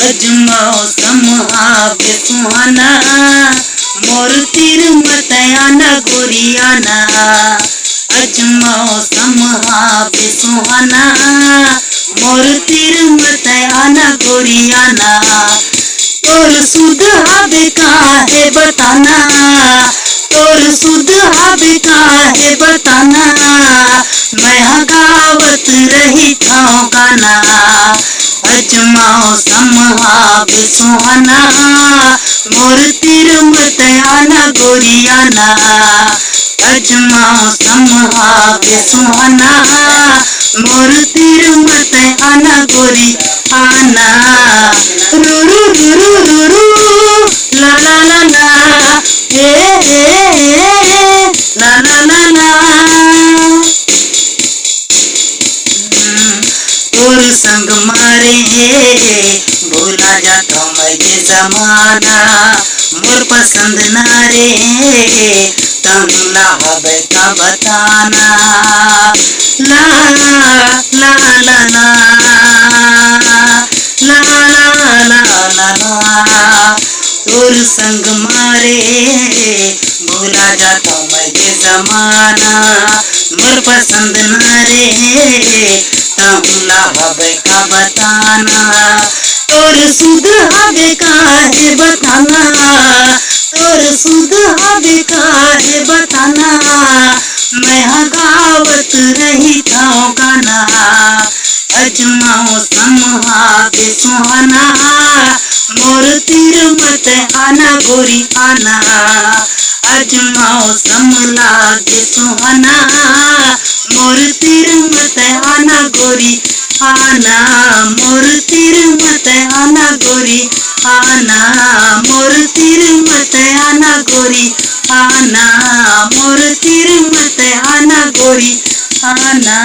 अज मौसम आवे सुहाना, मोर तीर मत आना गोरियाना। अज मौसम आवे सुहाना, मोर तीर मत आना गोरियाना। तोर सुध आवे काहे बताना, तोर सुध आवे काहे बताना। मैं गावत रही थाओ गाना, अज मौसम आवे सुहाना, मोर तीर मत आना गोरियाना। अज मौसम आवे सुहाना, मोर तीर मत आना गोरियाना। रू रू रू रू रू ला ला ला ला, ला ला ला ला। तोर संग मारे भूला जाता मैं ये जमाना। मोर पसंद ना रे तमला हवे का बताना। ला ला ला ला ला ला ला ला। तोर संग मारे भूला जाता मैं ये जमाना। मोर पसंद ना रे तमला हवे का बताना। तोर सुध हवे काहे बताना, तोर सुध हवे काहे बताना। मैं गावत रही थाओ गाना, अज मौसम आवे सुहाना, मोर तीर मत आना गोरियाना। अज मौसम लागे सुहाना, मोर तीर मत आना गोरियाना। मोर तीर मत आना गोरियाना, मोर तीर मत आना गोरियाना, मोर तीर मत आना गोरियाना।